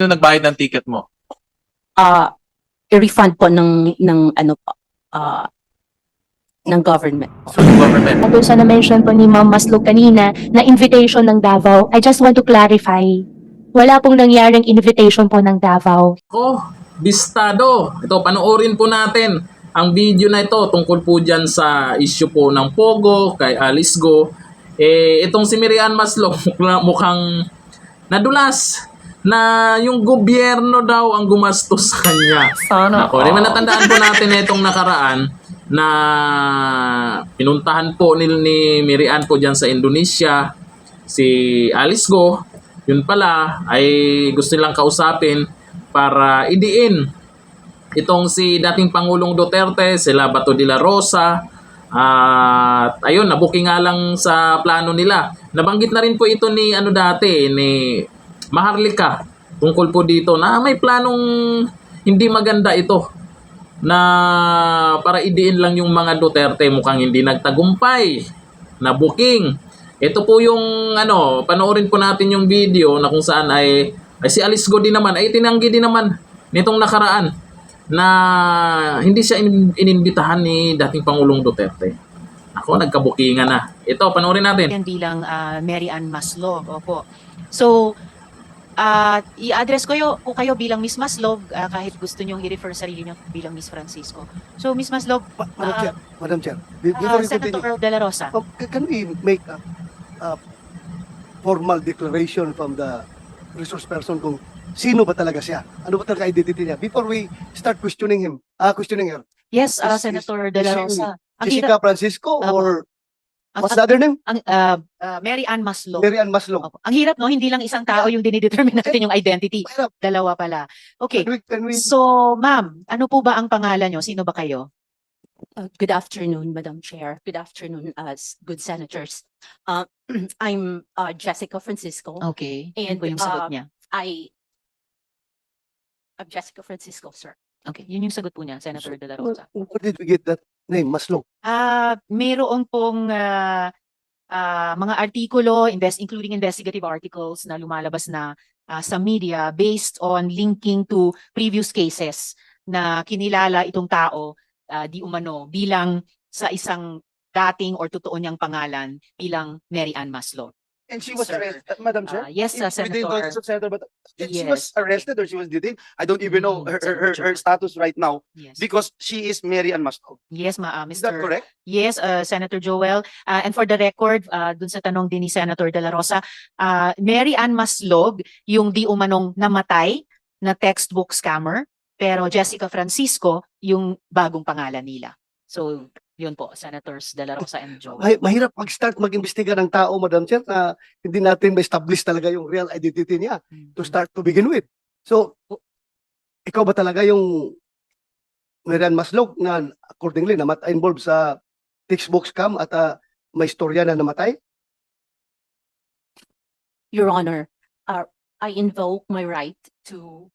Sino nagbayad ng ticket mo? I-refund po ng ano po, ng government. So, the government. Doon sa na-mention po ni Ma'am Maslog kanina na invitation ng Davao, I just want to clarify. Wala pong nangyaring invitation po ng Davao. Bistado. Ito, panoorin po natin ang video na ito tungkol po dyan sa issue po ng Pogo kay Alice Guo. Itong si Miriam Maslog mukhang nadulas na yung gobyerno daw ang gumastos sa kanya. Sana. Ako, di ba natandaan po natin itong nakaraan na pinuntahan po ni Miriam po dyan sa Indonesia si Alice Guo. Yun pala ay gusto nilang kausapin para idiin itong si dating Pangulong Duterte, sila Bato de la Rosa, at ayun, nabuking nga lang sa plano nila. Nabanggit na rin po ito ni ni Maharlika tungkol po dito na may planong hindi maganda ito na para idiin lang yung mga Duterte, mukhang hindi nagtagumpay. Nabuking. Ito po yung panoorin po natin yung video na kung saan ay si Alice Guo din naman ay tinanggi din naman nitong nakaraan na hindi siya inimbitahan ni dating Pangulong Duterte. Ako, nagkabukingan na. Ito, panoorin natin. Yan bilang Mary Ann Maslog. Opo. So, i-address ko kayo bilang Miss Maslog kahit gusto nyong i-refer sarili nyo bilang Miss Francisco. So, Miss Maslog, Madam Chair, before you continue, Senator De La Rosa. can we make a formal declaration from the resource person kung sino ba talaga siya? Ano ba talaga identity niya? Before we start questioning him, questioning her. Yes, Is- Senator De La Rosa. Ang Jessica Francisco or ang- what's the other name? Mary Ann Maslog. Mary Ann Maslog. Opo. Ang hirap, no? Hindi lang isang tao yung dinidetermine natin yung identity. Mahirap. Dalawa pala. Okay. Can we So, ma'am, ano po ba ang pangalan nyo? Sino ba kayo? Good afternoon, Madam Chair. Good afternoon, good senators. I'm Jessica Francisco. Okay. And Ano po yung sagot niya? I'm Jessica Francisco, sir. Okay. Yun yung sagot po niya, Senator De La Rosa. where did we get that name, Maslog? Mayroon pong mga artikulo, including investigative articles na lumalabas na sa media based on linking to previous cases na kinilala itong tao di umano bilang sa isang dating or totoo niyang pangalan bilang Mary Ann Maslog. And she was Sir. arrested, Madam Chair? Yes, With the Senator. indulgence of Senator, but she Yes. was arrested or she was detained? I don't even know her status right now Yes. because she is Mary Ann Maslog. Yes, Is that Mr. correct? Yes, Senator Joel. And for the record, dun sa tanong din ni Senator De La Rosa, Mary Ann Maslog, yung di umanong namatay na textbook scammer, pero Jessica Francisco, yung bagong pangalan nila. So, yun po, Senators De La Rosa and Joel. Mahirap mag-start mag-imbestiga ng tao, Madam Chair, na hindi natin ma-establish talaga yung real identity niya to start to begin with. So, ikaw ba talaga yung Mary Ann Maslog na accordingly involved sa textbook scam at may storya na namatay? Your Honor, I invoke my right to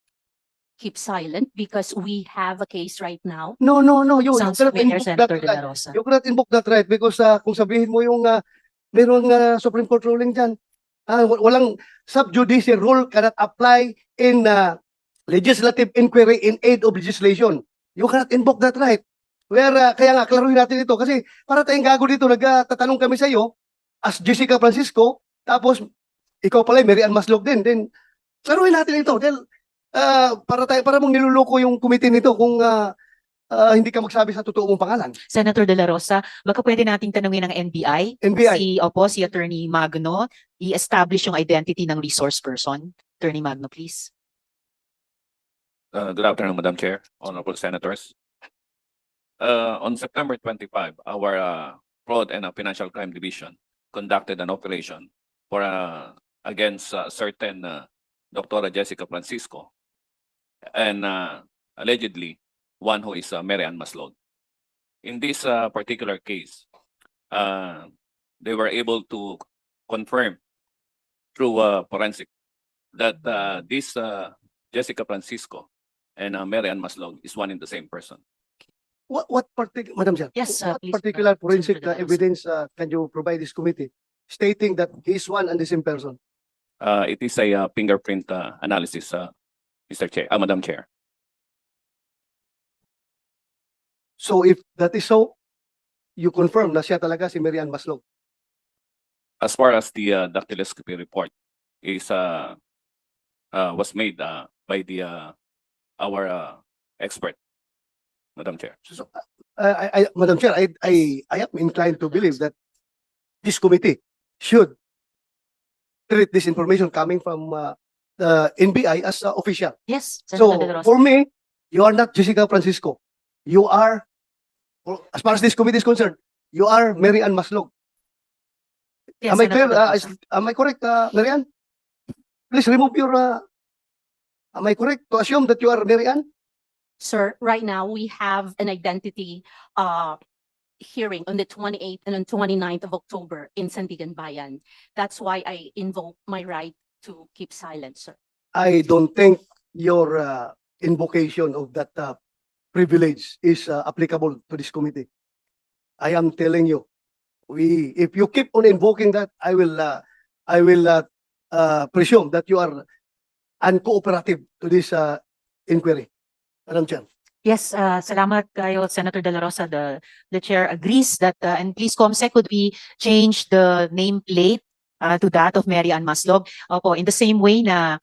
keep silent because we have a case right now. No. You Sounds cannot familiar, invoke Senator that De La right. Rosa. You cannot invoke that right because kung sabihin mo yung merong Supreme Court ruling dyan, walang sub-judicial rule cannot apply in legislative inquiry in aid of legislation. You cannot invoke that right. Kaya nga, klaruhin natin ito kasi para tayong gago dito, nagtatanong kami sa iyo as Jessica Francisco, tapos ikaw pala, Mary Ann Maslog din. Then, klaruhin natin ito. Dahil, para mong niluloko yung committee nito kung hindi ka magsabi sa totoo mong pangalan. Senator De La Rosa, baka pwede nating tanungin ng NBI. NBI. Si Attorney Magno, i-establish yung identity ng resource person. Attorney Magno, please. Good afternoon, Madam Chair, honorable senators. On September 25, our Fraud and Financial Crime Division conducted an operation for against certain Dr. Jessica Francisco and allegedly one who is Mary Ann Maslog. In this particular case, they were able to confirm through forensic that this Jessica Francisco and Mary Ann Maslog is one and the same person. What particular, Madam Chair? Yes, what please, particular forensic Senator De La Rosa. evidence can you provide this committee stating that he is one and the same person? It is a fingerprint analysis, Mr. Chair, Madam Chair. So if that is so, you confirm na siya talaga si Mary Ann Maslog. As far as the dactyloscopy report is was made by the our expert, Madam Chair. So, Madam Chair, I am inclined to believe that this committee should treat this information coming from the NBI as official. Yes, So Senator De La Rosa. for me, you are not Jessica Francisco. You are, as far as this committee is concerned, you are Mary Ann Maslog. Yes, Am I Senator clear? De La Rosa. Am I correct, Mary Ann? Please remove your. Am I correct to assume that you are Mary Ann? Sir, right now we have an identity hearing on the 28th and on 29th of October in Sandigan Bayan. That's why I invoke my right to keep silent, sir. I don't think your invocation of that privilege is applicable to this committee. I am telling you, if you keep on invoking that, I will presume that you are uncooperative to this inquiry. Madam Chair. Yes, salamat kayo, Senator De La Rosa. The chair agrees that, and please, Comsec, could we change the nameplate to that of Mary Ann Maslog? Opo, in the same way na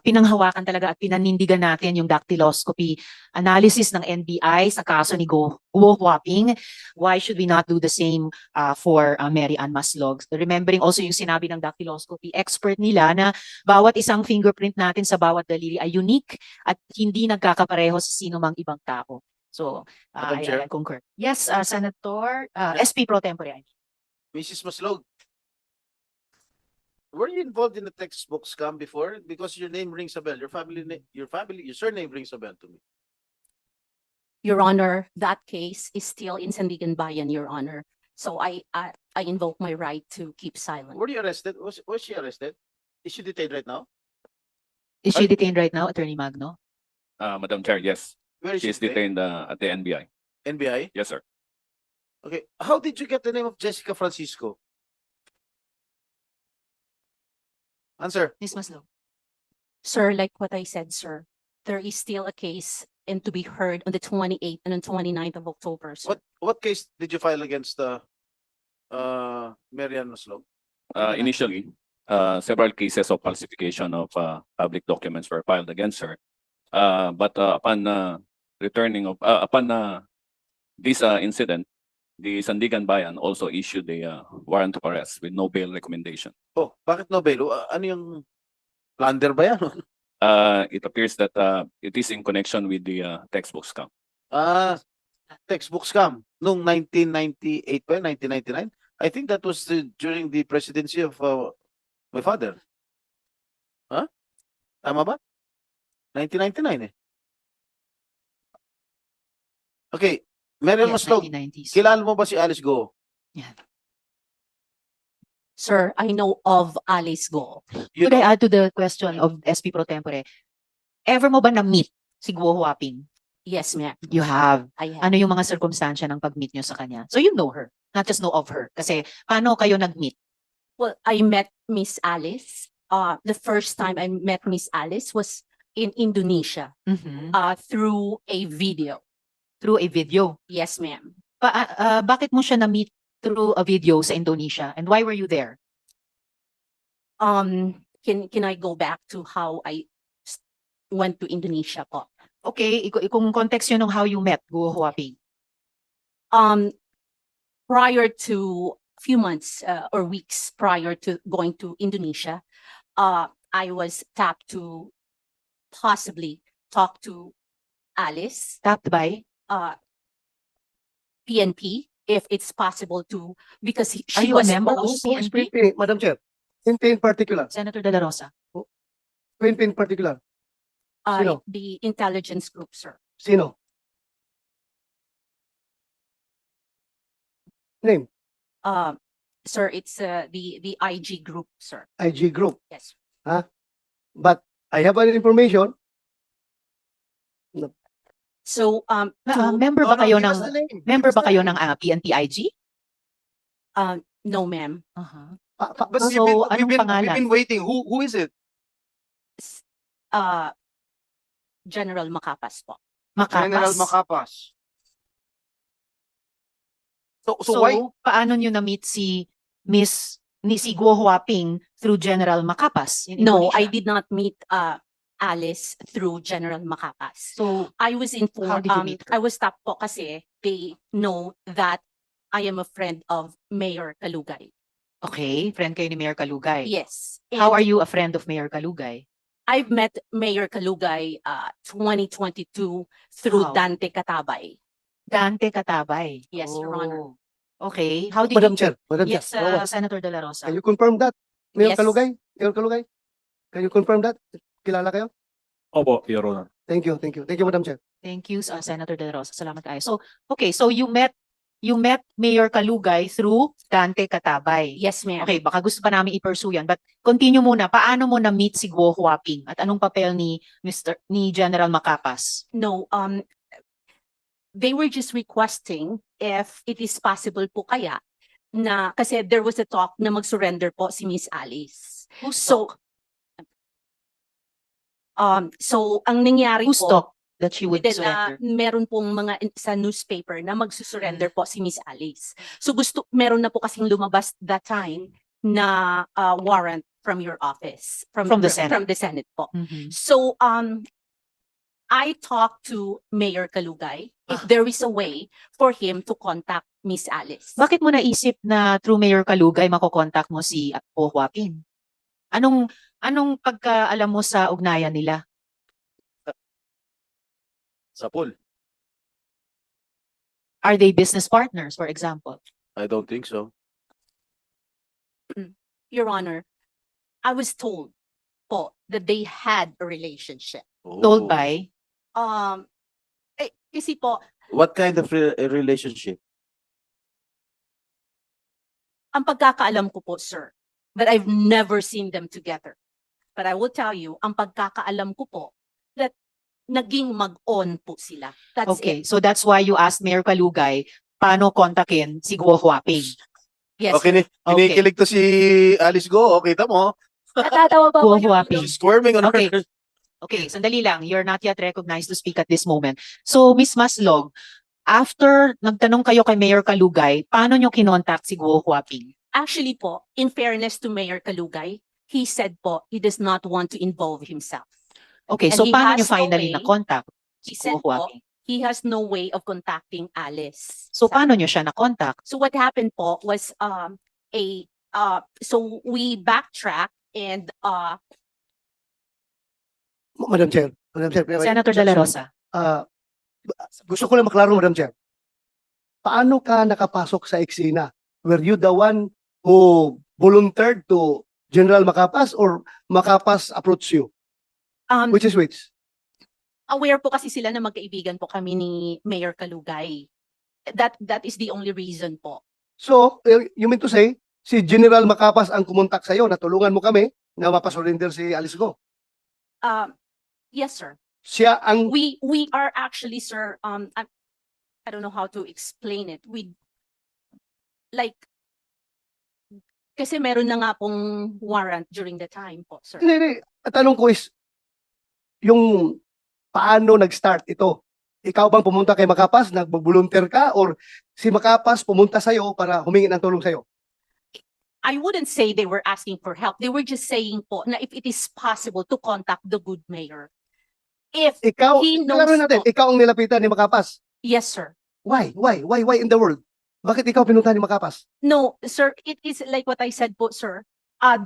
pinanghawakan talaga at pinanindigan natin yung dactyloscopy analysis ng NBI sa kaso ni Guo Huaping, why should we not do the same for Mary Ann Maslog? Remembering also yung sinabi ng dactyloscopy expert nila na bawat isang fingerprint natin sa bawat daliri ay unique at hindi nagkakapareho sa sino mang ibang tao. So, Madam Chair. I concur. Yes, Senator, SP Pro Tempore. Mrs. Maslog, were you involved in the textbook scam before? Because your name rings a bell. Your surname rings a bell to me. Your Honor, that case is still in Sandigan Bayan, Your Honor. So I invoke my right to keep silent. Were you arrested? Was she arrested? Is she detained right now? Is she detained right now, Attorney Magno? Madam Chair, yes. Where is She is detained at the NBI. NBI? Yes, sir. Okay. How did you get the name of Jessica Francisco? Answer. Ms. Maslog. Sir, like what I said, sir, there is still a case and to be heard on the 28th and on 29th of October, sir. What case did you file against Mary Ann Maslog? Initially, several cases of falsification of public documents were filed against her. But upon this incident, the Sandigan Bayan also issued a warrant of arrest with no bail recommendation. Oh, bakit no bail? Ano yung plunder ba yan? It appears that it is in connection with the textbook scam. Textbook scam noong 1998 pa, 1999. I think that was during the presidency of my father. Huh? Tama ba? 1999 eh. Okay, Mary Ann Yes, Maslog, 1990s. kilala mo ba si Alice Guo? Sir, I know of Alice Guo. You Could I know, add to the question of SP Pro Tempore? Ever mo ba na-meet si Guo Huaping? Yes, ma'am. You have. I have. Ano yung mga circumstansya ng pag-meet nyo sa kanya? So you know her, not just know of her. Kasi paano kayo nag-meet? Well, I met Miss Alice. The first time I met Miss Alice was in Indonesia, through a video. Through a video. Yes, ma'am. Bakit mo siya na-meet through a video sa Indonesia? And why were you there? Can I go back to how I went to Indonesia po? Okay, kung context yun ng how you met Guo Huaping. Prior to few months or weeks prior to going to Indonesia, I was tapped to possibly talk to Alice, Tapped by? PNP, if it's possible to, because Are she you a was member of also PNP? Madam Chair, in particular, Senator De La Rosa. in particular, Sino? the intelligence group, sir. sino? Name, Sir, it's the IG group, sir. IG group. Yes. But I have an information. So, Member ba kayo give us ng the name. member Give us ba the kayo name. ng PNP-IG? no, ma'am. but So, anong pangalan? we've been waiting. Who is it? General Macapas po. General Macapas. Macapas. So So, why? paano nyo na-meet si si Guo Huaping through General Macapas in No, I Indonesia? did not meet Alice through General Macapas. So, I was how informed, did you meet her? I was stopped po kasi they know that I am a friend of Mayor Kalugay. Okay, friend kayo ni Mayor Kalugay. Yes. How and are you a friend of Mayor Kalugay? I've met Mayor Kalugay 2022 through How? Dante Katabay. Dante Katabay. Yes, Your Honor. Oh, okay, how did Madam you... Chair, Madam Yes, Chair, Rawa, Senator De La Rosa. can you confirm that? Mayor Yes. Kalugay? Mayor Kalugay? Can you confirm that? Kilala kayo? Opo, Your Honor. Thank you, thank you. Thank you, Madam Chair. Thank you, Senator De La Rosa. Salamat kayo. So, okay, so you met Mayor Kalugay through Dante Katabay. Yes, ma'am. Okay, baka gusto pa namin i-pursue yan. But continue muna, paano mo na-meet si Guo Huaping? At anong papel ni General Macapas? No, they were just requesting if it is possible po kaya na, kasi there was a talk na mag-surrender po si Miss Alice. Who's So, so ang nangyari Who's po, talk that she would then, surrender? meron pong mga sa newspaper na magsusurrender po si Miss Alice. So meron na po kasing lumabas that time na warrant from your office. From the Senate. From the Senate po. Mhm. So, I talked to Mayor Kalugay if there is a way for him to contact Miss Alice. Bakit mo naisip na through Mayor Kalugay makokontak mo si Guo Huaping? Anong pagkaalam mo sa ugnayan nila? Sa pool? Are they business partners, for example? I don't think so. Your Honor, I was told po that they had a relationship. Told Oh. by? Kasi po, What kind of relationship? ang pagkakaalam ko po, sir, but I've never seen them together. But I will tell you, ang pagkakaalam ko po, that naging mag-on po sila. That's Okay, it. so that's why you asked Mayor Kalugay paano kontakin si Guo Huaping. Yes, Okay, kinikilig to si Alice Guo. Okay, mo. Natatawa pa Guo ako. Huaping. She's squirming on Okay. her. Okay, sandali lang. You're not yet recognized to speak at this moment. So, Miss Maslog, after nagtanong kayo kay Mayor Kalugay, paano nyo kinontak si Guo Huaping? Actually po, in fairness to Mayor Kalugay, he said po, he does not want to involve himself. Okay, And so he paano has nyo finally no way. na-contact He si said Guo po, Huaping? he has no way of contacting Alice. So, paano nyo siya na-contact? So what happened po was so we backtrack and Madam Chair, Senator De La Rosa. Gusto ko lang maklaro, Madam Chair. Paano ka nakapasok sa eksena? Were you the one who volunteered to General Macapas or Macapas approached you? Which is which? aware po kasi sila na magkaibigan po kami ni Mayor Kalugay. That is the only reason po. So, you mean to say, si General Macapas ang kumontak sa'yo, natulungan mo kami na mapasurrender si Alice Guo. Yes, sir. Siya ang We are actually, sir, I don't know how to explain it. Kasi meron na nga pong warrant during the time po, sir. Hindi. At tanong ko is, yung paano nag-start ito? Ikaw bang pumunta kay Macapas, nag-volunteer ka, or si Macapas pumunta sa'yo para humingi ng tulong sa'yo? I wouldn't say they were asking for help. They were just saying po na if it is possible to contact the good mayor. If Ikaw, he knows klaro natin, po. ikaw ang nilapitan ni Macapas. Yes, sir. Why in the world? Bakit ikaw pinunta ni Macapas? No, sir, it is like what I said po, sir.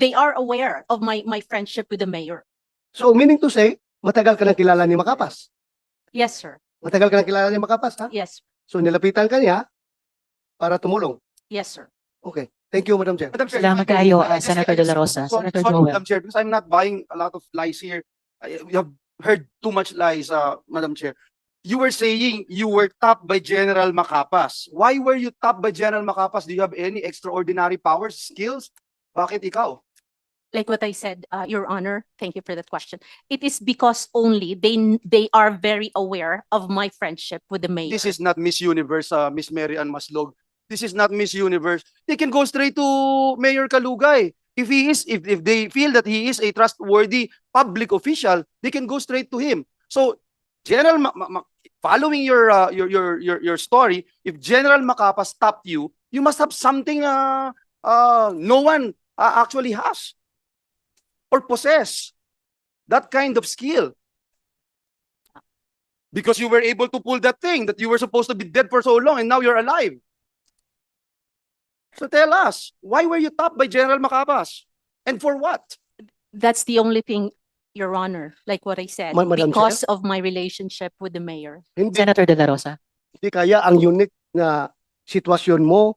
They are aware of my friendship with the mayor. So, meaning to say, matagal ka nang kilala ni Macapas. Yes, sir. Matagal ka nang kilala ni Macapas, ha? Yes. So, nilapitan ka niya para tumulong. Yes, sir. Okay. Thank you, Madam Chair. Madam Chair, Salamat if I kayo, can- Senator De La Rosa. Sorry, Senator sorry, Joel. Madam Chair, because I'm not buying a lot of lies here. We have heard too much lies, Madam Chair. You were saying you were tapped by General Macapas. Why were you tapped by General Macapas? Do you have any extraordinary powers, skills? Bakit ikaw? Like what I said, Your Honor, thank you for that question. It is because only they are very aware of my friendship with the mayor. This is not Miss Universe, Miss Mary Ann Maslog. This is not Miss Universe. They can go straight to Mayor Kalugay. If they feel that he is a trustworthy public official, they can go straight to him. So following your story, if General Macapa stopped you, you must have something no one actually has or possess that kind of skill. Because you were able to pull that thing that you were supposed to be dead for so long and now you're alive. So tell us, why were you tapped by General Macapas? And for what? That's the only thing, Your Honor, like what I said, Madam because of my relationship with the mayor. Hindi, Senator De La Rosa. hindi kaya ang unique na sitwasyon mo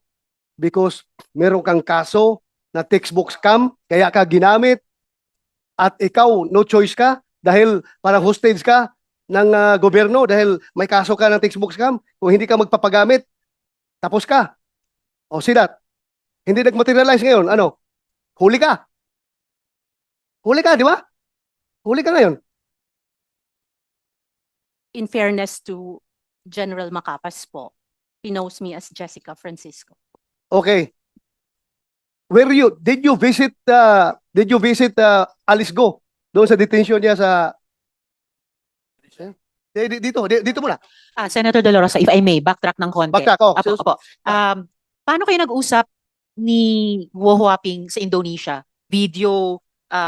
because meron kang kaso na textbook scam, kaya ka ginamit at ikaw, no choice ka dahil parang hostage ka ng gobyerno dahil may kaso ka ng textbook scam. Kung hindi ka magpapagamit, tapos ka. O see that? Hindi nag-materialize ngayon. Ano? Huli ka. Huli ka, di ba? Huli ka ngayon. In fairness to General Macapas po, he knows me as Jessica Francisco. Okay. Did you visit Alice Guo doon sa detention niya sa dito muna. Senator De La Rosa, if I may, backtrack ng konti. Backtrack, oh. Apo. Paano kayo nag-usap ni Guo Huaping sa Indonesia? Video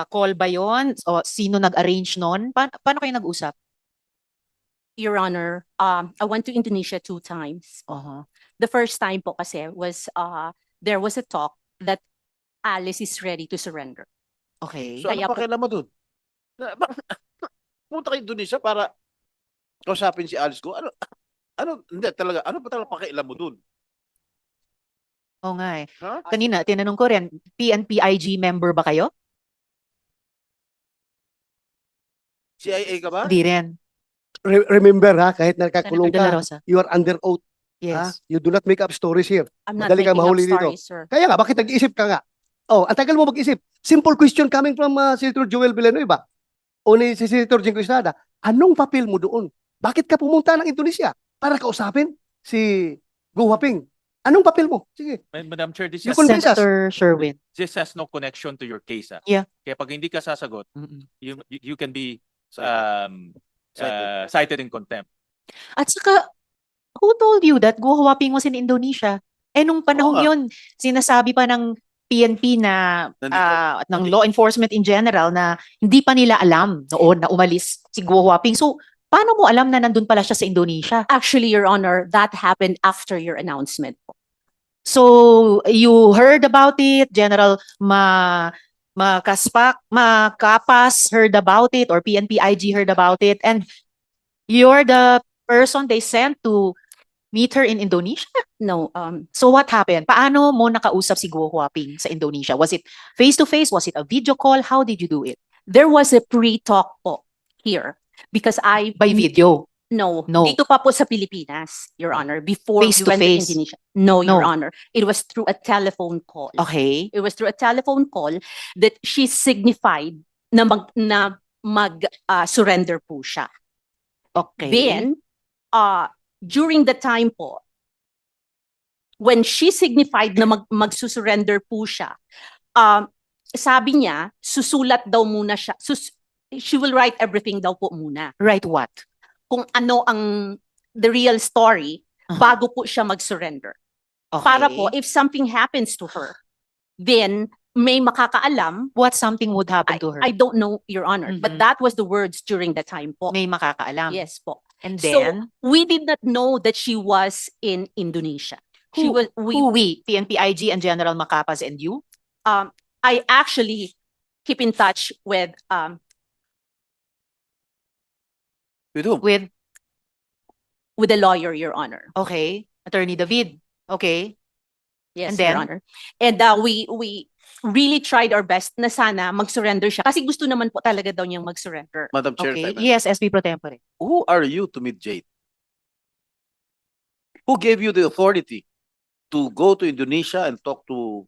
call ba yon? O sino nag-arrange nun? Paano kayo nag-usap? Your Honor, I went to Indonesia 2 times. The first time po kasi was, there was a talk that Alice is ready to surrender. Okay. So ano Kaya po- pakialam mo dun? Punta kayo Indonesia para kausapin si Alice Guo. Hindi talaga, ano pa talaga pakialam mo dun? Oo nga eh. Ha? Kanina, tinanong ko rin, PNP-IG member ba kayo? CIA ka ba? Hindi rin. Remember ha, kahit nakakulong Senator De La ka, Rosa. you are under oath. Yes. You do not make up stories here. I'm not Madali ka making up mahuli dito. stories, sir. Kaya nga, bakit nag-iisip ka nga? Oh, ang tagal mo mag-isip. Simple question coming from Senator Joel Villanueva o ni si Senator Jingo Estrada. Anong papel mo doon? Bakit ka pumunta ng Indonesia para kausapin si Guo Huaping? Anong papel mo? Sige. Madam Chair, You convince us. Senator Sherwin. this has no connection to your case. Yeah. Kaya pag hindi ka sasagot, Mm-mm. you can be cited in contempt. At saka, who told you that Guo Huaping was in Indonesia? Eh, nung panahon Oo nga. yun, sinasabi pa ng PNP na, Nandito. ng law enforcement in general na hindi pa nila alam noon na umalis si Guo Huaping. So, paano mo alam na nandun pala siya sa Indonesia? Actually, Your Honor, that happened after your announcement po. So, you heard about it, General Makapas heard about it, or PNP-IG heard about it, and you're the person they sent to meet her in Indonesia? No, So what happened? Paano mo nakausap si Guo Huaping sa Indonesia? Was it face-to-face? Was it a video call? How did you do it? there was a pre-talk po here because By video? No, No. dito pa po sa Pilipinas, Your Honor, before Face we to went to face? Indonesia. No, Your No. Honor. It was through a telephone call. Okay. It was through a telephone call that she signified na surrender po siya. Okay. Then, during the time po, when she signified na magsusurrender po siya, sabi niya, susulat daw muna siya. She will write everything daw po muna. Right what? Kung ano ang the real story bago po siya mag-surrender. Okay. Para po, if something happens to her, then may makakaalam. What something would happen to her? I don't know, Your Honor, but Mhm. that was the words during the time po. May makakaalam. Yes po. And So, then, we did not know that she was in Indonesia. She Who- was, we, PNP-IG and General Macapas and you? I actually keep in touch with With whom? With, the lawyer, Your Honor. okay, Attorney David. Okay. Yes, And Your then? Honor. And we really tried our best na sana mag-surrender siya. Kasi gusto naman po talaga daw niyang mag-surrender. Madam Chair, Okay. if I may. Yes, SB Pro Tempore. Who are you to meet Jade? Who gave you the authority to go to Indonesia and talk to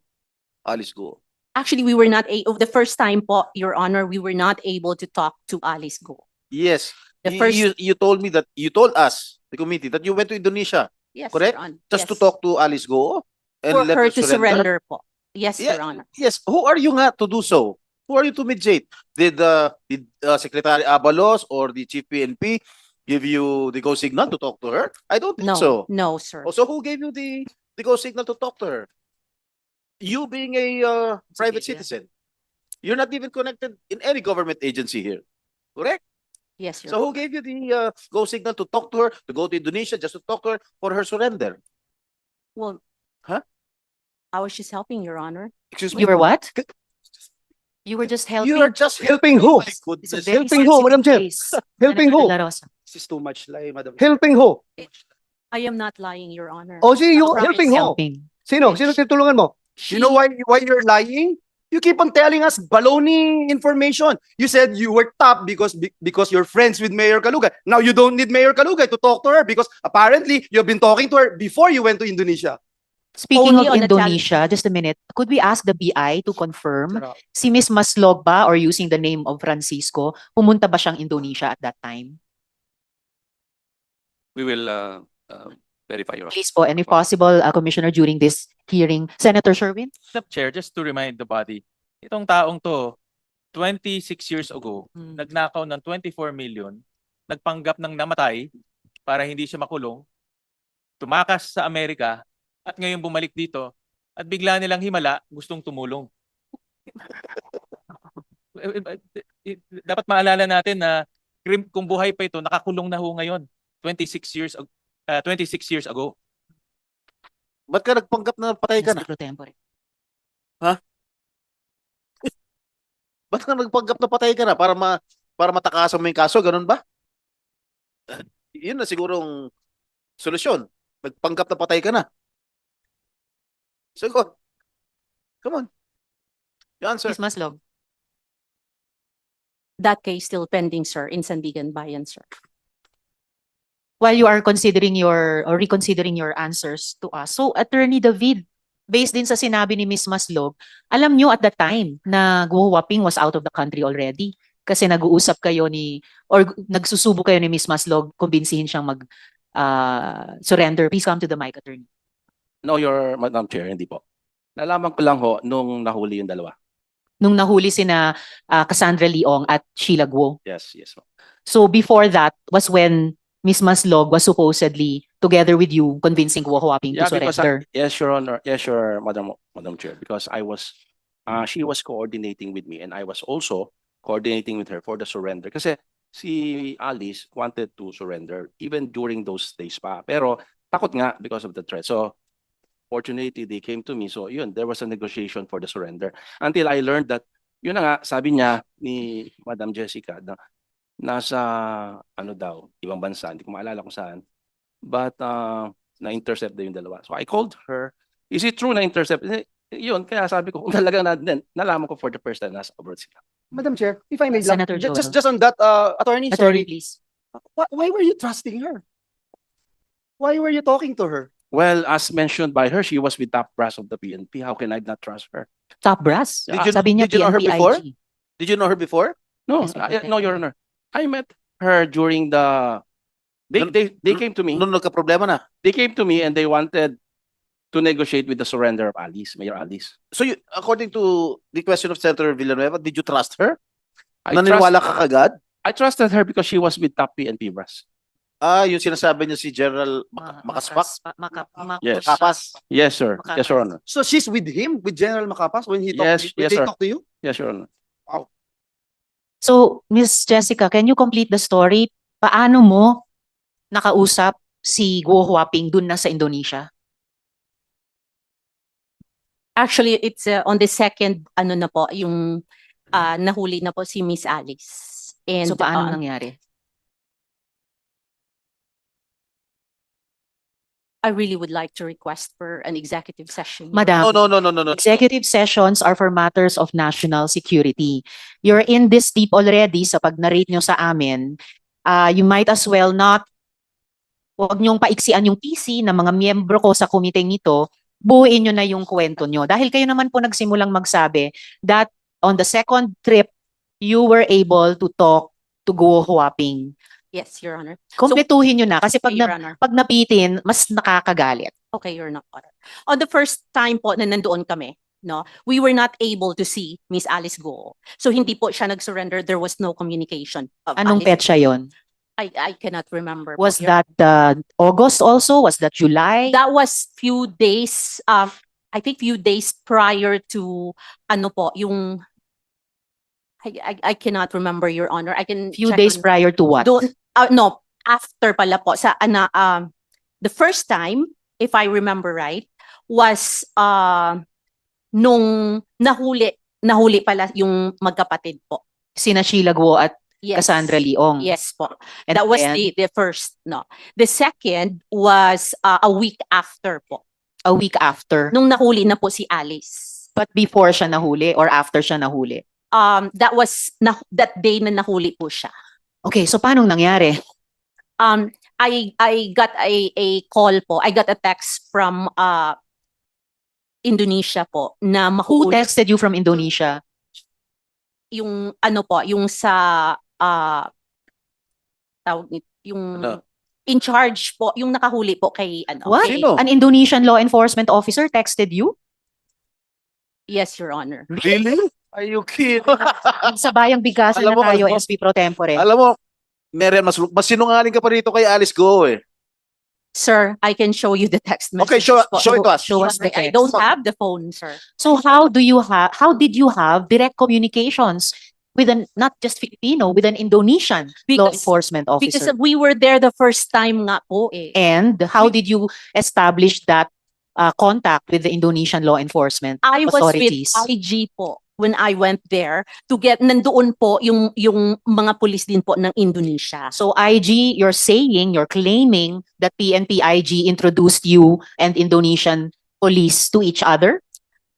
Alice Guo? Actually, we were not the first time po, Your Honor, we were not able to talk to Alice Guo. Yes. The You- first- you told me that you told us, the committee, that you went to Indonesia Yes, Correct? Your Honor. just to Yes. talk to Alice Guo and For let her her to surrender po. Yes, Yeah. Your Honor. Yes. Who are you nga to do so? Who are you to meet Jade? Did Secretary Abalos or the Chief PNP give you the go signal to talk to her? I don't think No, so. no, sir. Oh, so who gave you the go signal to talk to her? You being a private citizen. You're not even connected in any government agency here. Correct? Yes, Your So who gave you the go signal to talk to her, to go to Indonesia just to talk to her for her surrender? Well, Huh? I was just helping, Your Honor. Excuse You were what? You were just helping. You are just helping who? My It's a goodness. very Helping who, Madam Chair? sensitive case. Helping Senator who? De La Rosa. This is too much lie, Madam. Helping who? I am not lying, Your Honor. O si you Promise. helping who? Helping. Sino? Sino tinutulungan mo? You know why you're lying? You keep on telling us baloney information. You said you were top because you're friends with Mayor Kalugay. Now you don't need Mayor Kalugay to talk to her because apparently you've been talking to her before you went to Indonesia. Speaking Only of on a Indonesia, just a minute. Could we ask the BI to confirm si Miss Maslog ba, or using the name of Francisco, pumunta ba siyang Indonesia at that time? We will verify your. Please po, and if possible, Commissioner, during this hearing, Senator Sherwin? Madam Chair, just to remind the body, itong taong to, 26 years ago, nagnakaw ng 24 million, nagpanggap ng namatay para hindi siya makulong, tumakas sa Amerika, at ngayon bumalik dito, at bigla nilang himala, gustong tumulong. Dapat maalala natin na kung buhay pa ito, nakakulong na ho ngayon, 26 years ago. Ba't ka nagpanggap na patay ka na? Mr. Pro Tempore. Ba't ka nagpanggap na patay ka na para matakasan mo yung kaso? Ganun ba? Yun na sigurong solusyon. Nagpanggap na patay ka na. Sagot. Come on. You answer. Miss Maslog. That case still pending, sir, in Sandigan Bayan, sir. While you are considering or reconsidering your answers to us, so Attorney David, based din sa sinabi ni Miss Maslog, alam nyo at the time na Guo Huaping was out of the country already kasi nag-uusap kayo nagsusubo kayo ni Miss Maslog, kumbinsihin siyang surrender. Please come to the mic, Attorney. No, your Madam Chair, hindi po. Nalaman ko lang ho nung nahuli yung dalawa. Nung nahuli sina Cassandra Leong at Sheila Guo. Yes, yes. So before that was when Miss Maslog was supposedly together with you convincing Guo Huaping to because surrender. yes, Your Honor, yes, Your Madam Chair, because she was coordinating with me and I was also coordinating with her for the surrender. Kasi si Alice wanted to surrender even during those days pa. Pero takot nga because of the threat. So fortunately, they came to me. So yun, there was a negotiation for the surrender. Until I learned that, yun na nga, sabi niya ni Madam Jessica, na nasa, ibang bansa, hindi ko maalala kung saan. But na-intercept na yung dalawa. So I called her. Is it true na-intercept? Yun, kaya sabi ko, kung talagang nalaman ko for the first time, nasa abroad sila. Madam Chair, if I may lang, Senator Joe. just on that, attorney, Attorney, sorry. please. Why were you trusting her? Why were you talking to her? Well, as mentioned by her, she was with top brass of the PNP. How can I not trust her? Top brass. Did Sabi niya you know her PNP before? IG. Did you know her before? No, Yes, Mr. no, Your Honor. I met her during the. They came to me. Nung nagka-problema na. They came to me and they wanted to negotiate with the surrender of Alice, Mayor Alice. So you, according to the question of Senator Villanueva, did you trust her? I Naniniwala ka kagad? I trusted her because she was with top PNP brass. Yung sinasabi niya si General Makaspak? Yes. Makapas? Yes, sir. Yes, Your Honor. So she's with him, with General Macapas when he Yes, when yes, they sir. talk to you? Yes, Your Honor. So, Miss Jessica, can you complete the story? Paano mo nakausap si Guo Huaping dun na sa Indonesia? Actually, it's on the second, na po, yung nahuli na po si Miss Alice. And, So, paano nangyari? I really would like to request for an executive session. Madam, No. executive sessions are for matters of national security. You're in this deep already sa pag-narrate nyo sa amin. You might as well not, huwag nyong paiksian yung PC ng mga miyembro ko sa komiteng ito, buuin nyo na yung kwento nyo. Dahil kayo naman po nagsimulang magsabi that on the second trip, you were able to talk to Guo Huaping. Yes, Your Honor. Kompletuhin nyo na kasi pag, Okay, Your Honor. pag napitin, mas nakakagalit. Okay, Your Honor. On the first time po na nandoon kami, no, we were not able to see Miss Alice Guo. So hindi po siya nag-surrender. There was no communication. Of Anong Alice. petsa yon? I cannot remember. po, Was Your- that August also? Was that July? That was few days, I think few days prior to, ano po, yung, I cannot remember, Your Honor. I can Few check days on- prior to what? No, after pala po, the first time, if I remember right, was, nung nahuli pala yung magkapatid po. Sina Sheila Guo at Yes. Cassandra Leong. Yes po. And That was then, the first, no. The second was a week after po. a week after. Nung nahuli na po si Alice. But before siya nahuli or after siya nahuli? That was that day na nahuli po siya. Okay, so paano nangyari? I got a call po. I got a text from Indonesia po na Who mahuli texted you from Indonesia? yung ano po, yung sa tawag nito, yung Ano? in charge po, yung nakahuli po kay ano. What? kay- Sino? An Indonesian law enforcement officer texted you? Yes, Your Honor. Really? Are you kidding? Sa bayang bigasan Alam na mo, tayo, alam mo- SP Pro Tempore. Alam mo, Merian, mas sinungaling ka pa rito kay Alice Guo eh. Sir, I can show you the text message. Okay, show it to us. Show us the I text. don't have the phone, sir. So how did you have direct communications with not just Filipino, with an Indonesian law Because- enforcement Because officer? we were there the first time nga po eh. And how did you establish that contact with the Indonesian law enforcement I was with authorities? IG po when I went there to get, nandoon po yung mga pulis din po ng Indonesia. So IG, you're claiming that PNP IG introduced you and Indonesian police to each other?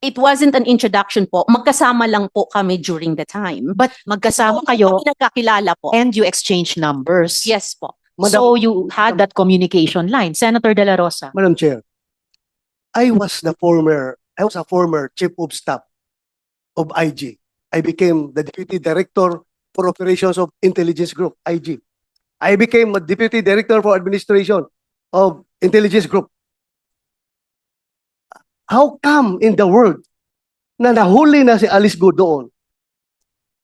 It wasn't an introduction po. Magkasama lang po kami during the time. But magkasama kayo Kami nagkakilala po. and you exchange numbers. Yes po. So you had that communication line. Senator De La Rosa. Madam Chair, I was a former chief of staff of IG. I became the deputy director for operations of intelligence group, IG. I became a deputy director for administration of intelligence group. How come in the world na nahuli na si Alice Guo doon?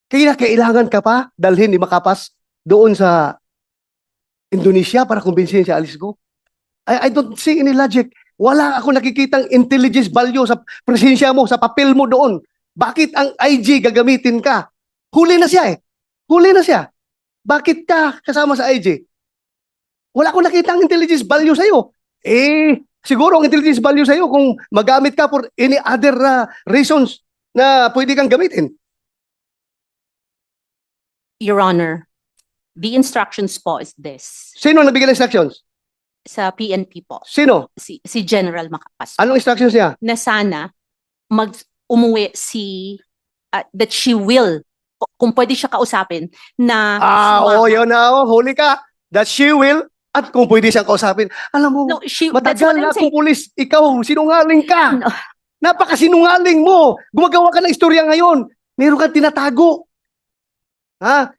Kaya kailangan ka pa dalhin ni Makapas doon sa Indonesia para kumbinsihin si Alice Guo? I don't see any logic. Wala ako nakikitang intelligence value sa presensya mo, sa papel mo doon. Bakit ang IG gagamitin ka? Huli na siya eh. Huli na siya. Bakit ka kasama sa IG? Wala akong nakitang intelligence value sa'yo. Siguro ang intelligence value sa'yo kung magamit ka for any other reasons na pwede kang gamitin. Your Honor, the instructions po is this. Sino nabigyan ng instructions? Sa PNP po. Sino? Si General Macapas. Anong instructions niya? Na sana umuwi that she will, kung pwede siya kausapin, na Oo, yun na. Huli ka. That she will at kung pwede siyang kausapin. Alam mo, No, that's matagal what I'm na akong saying. pulis. Ikaw, sinungaling ka. No. Napakasinungaling mo. Gumagawa ka ng istorya ngayon. Meron kang tinatago.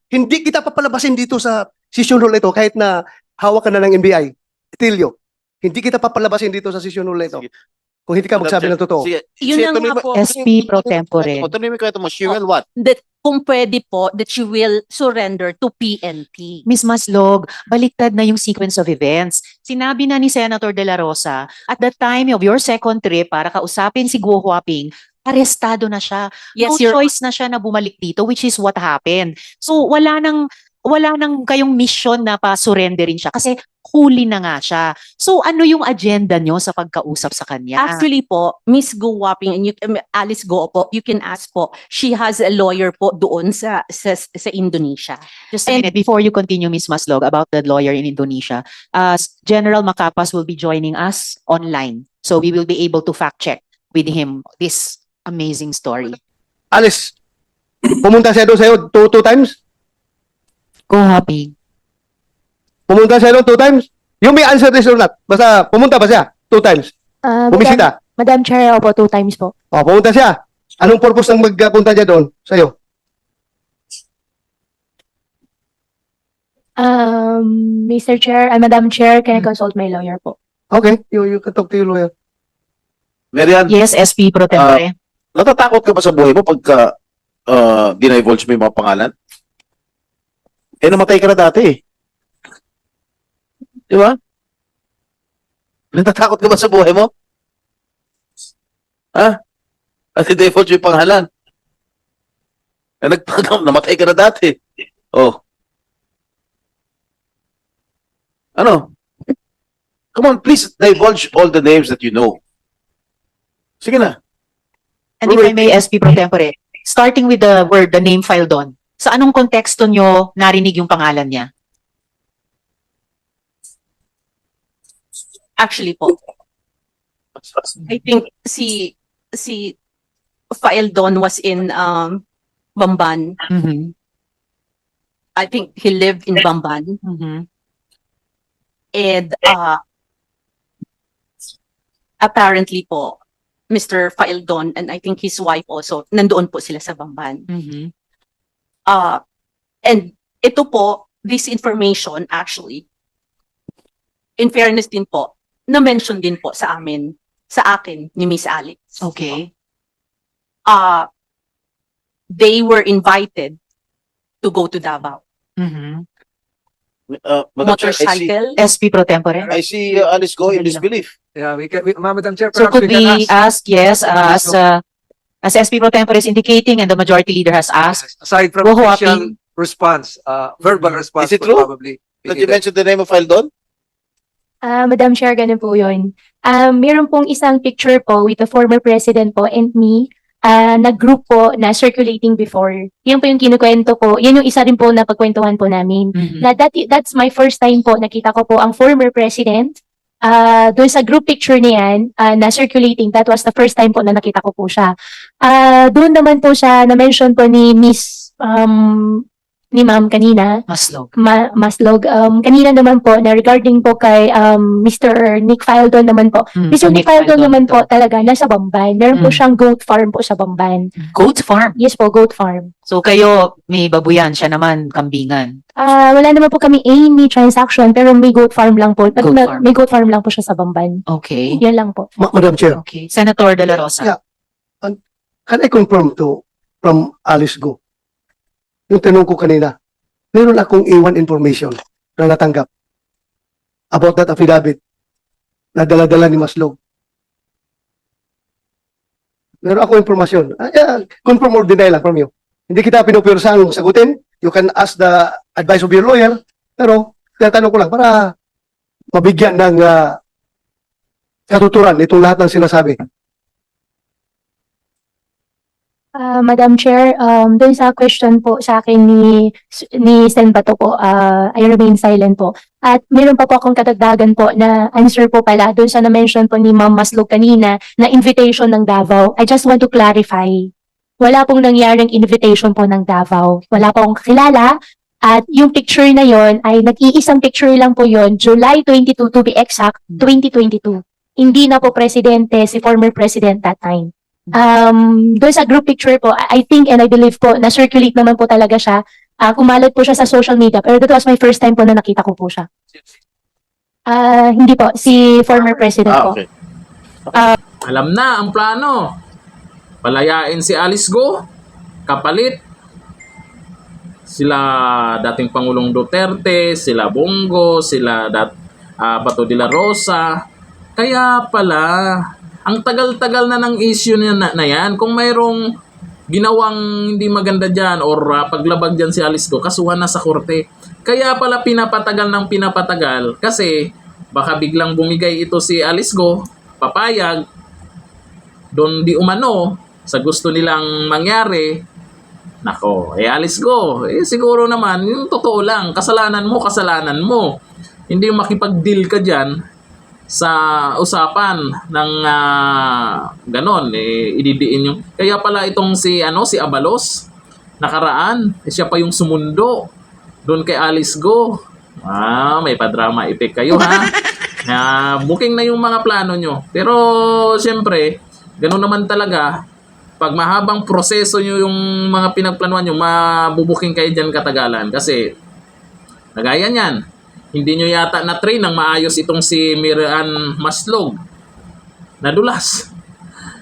Hindi kita papalabasin dito sa session hall ito kahit na hawak ka na ng NBI. Tilio, hindi kita papalabasin dito sa session hall ito. Sige. Kung hindi ka magsabi ng totoo. Sige. Yun Sige, na tuloy nga mo- po. SP Pro Tempore. Tuloy mo kwento mo. She will what? That kung pwede po, that she will surrender to PNP. Miss Maslog, baliktad na yung sequence of events. Sinabi na ni Senator De La Rosa, at the time of your second trip para kausapin si Guo Huaping, arestado na siya. Yes, No Your choice na siya na bumalik dito, which is what happened. So wala nang kayong mission na pa-surrenderin siya kasi huli na nga siya. So ano yung agenda nyo sa pagkausap sa kanya? Actually po, Miss Go Wapping and Alice Go po, you can ask po. She has a lawyer po doon sa Indonesia. Just a minute, before you continue, Ms. Maslog, about the lawyer in Indonesia, General Macapas will be joining us online. So we will be able to fact check with him this amazing story. Alice, pumunta siya doon sa'yo two times? Go Huaping. Pumunta siya doon 2 times? You may answer this or not. Basta pumunta ba siya 2 times? Bumisita? Madam Chair, opo, 2 times po. Pumunta siya. Anong purpose ng magpunta niya doon sa'yo? Mr. Chair, Madam Chair, can I consult my lawyer po? Okay, you can talk to your lawyer. Merian, Yes, SP Pro Tempore. natatakot ka ba sa buhay mo pagka dinivulge mo yung mga pangalan? Namatay ka na dati eh. Di ba? Natatakot ka ba sa buhay mo? Ha? At i-default yung pangalan. Namatay ka na dati. Oh. Ano? Come on, please divulge all the names that you know. Sige na. And if I may, SP Pro Tempore, starting with the word, the name file doon, sa anong konteksto nyo narinig yung pangalan niya? Actually po, I think si Fael Don was in Bamban. I think he lived in Bamban. And apparently po, Mr. Fael Don and I think his wife also, nandoon po sila sa Bamban. And ito po, this information actually, in fairness din po, na-mention din po sa akin ni Miss Alice. Okay. They were invited to go to Davao. Madam Chair, Motorcycle. SP Pro Tempore. I see Alice Guo in disbelief. Yeah, Madam Chair, So perhaps could we can we ask, ask, yes, as SP Pro Tempore is indicating and the majority leader has asked, aside from Go official Happy. response, verbal response Is it would true probably be Did you needed. mention the name of Faldon? Madam Chair, ganun po yun. Meron pong isang picture po with the former president po and me, na group po na circulating before. Yan po yung kinukwento ko. Yan yung isa rin po na pagkwentuhan po namin. Na that's my first time po nakita ko po ang former president. Doon sa group picture niyan na circulating, that was the first time po na nakita ko po siya. Doon naman po siya na-mention po ni Miss ni Ma'am kanina. Maslog. Maslog. Kanina naman po na regarding po kay Mr. Nick Faldon naman po. Mr. Nick Faldon naman po talaga nasa Bamban. Meron po siyang goat farm po sa Bamban. Goat farm. Yes po, goat farm. So kayo, may babuyan, siya naman, kambingan. Wala naman po kami any transaction pero may goat farm lang po. Goat farm. May goat farm lang po siya sa Bamban. Okay. Yan lang po. Madam Chair, Okay. Senator De La Rosa. Yeah. can I confirm from Alice Guo? Yung tanong ko kanina, meron akong A1 information na natanggap about that affidavit na dala-dala ni Maslog. Meron ako informasyon. Confirm or deny lang from you. Hindi kita pinupirsang sagutin. You can ask the advice of your lawyer. Pero, tinatanong ko lang para mabigyan ng katuturan itong lahat ng sinasabi. Madam Chair, dun sa question po sa akin ni Sen Bato po, I remain silent po. At meron pa po akong katagdagan po na answer po pala dun sa na-mention po ni Ma'am Maslog kanina na invitation ng Davao. I just want to clarify. Wala pong nangyaring invitation po ng Davao. Wala pong kakilala. At yung picture na yon ay nag-iisang picture lang po yon, July 22 to be exact, 2022. Hindi na po presidente si former president that time. Doon sa group picture po, I think and I believe po, na-circulate naman po talaga siya. Kumalat po siya sa social media, pero that was my first time po na nakita ko po siya. Hindi po, si former president po. Okay. Alam na ang plano. Palayain si Alice Guo, kapalit sila dating Pangulong Duterte, sila Bongo, sila Bato de la Rosa. Kaya pala, ang tagal-tagal na ng issue na yan. Kung mayroong ginawang hindi maganda dyan or paglabag dyan si Alice Guo, kasuhan na sa korte. Kaya pala pinapatagal ng pinapatagal kasi baka biglang bumigay ito si Alice Guo, papayag, doon di umano sa gusto nilang mangyari. Nako, Alice Guo, siguro naman, yung totoo lang, kasalanan mo. Hindi makipag-deal ka dyan sa usapan ng ganon, ididiin yung... Kaya pala itong si Abalos, nakaraan, siya pa yung sumundo doon kay Alice Guo. May pa-drama effect kayo ha. Booking na yung mga plano nyo. Pero siyempre, ganon naman talaga. Pag mahabang proseso nyo yung mga pinagplanuan nyo, mabubuking kayo dyan katagalan. Kasi, nagaya niyan, hindi nyo yata na-train ng maayos itong si Miriam Maslog. Nadulas.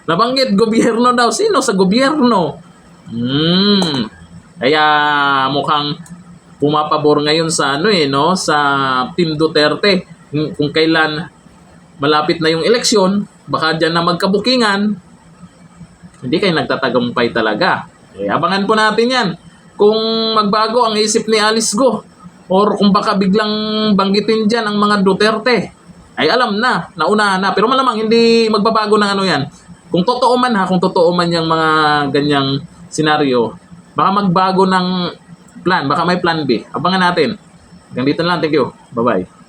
Nabanggit, gobyerno daw. Sino sa gobyerno? Kaya mukhang pumapabor ngayon sa sa Team Duterte. kung kailan malapit na yung eleksyon, baka dyan na magkabukingan, hindi kayo nagtatagumpay talaga. Abangan po natin yan. Kung magbago ang isip ni Alice Guo, or kung baka biglang banggitin dyan ang mga Duterte, ay alam na, naunahan na. Pero malamang hindi magbabago ng ano yan. Kung totoo man yung mga ganyang senaryo, baka magbago ng plan, baka may plan B. Abangan natin. Hanggang dito na lang. Thank you. Bye-bye.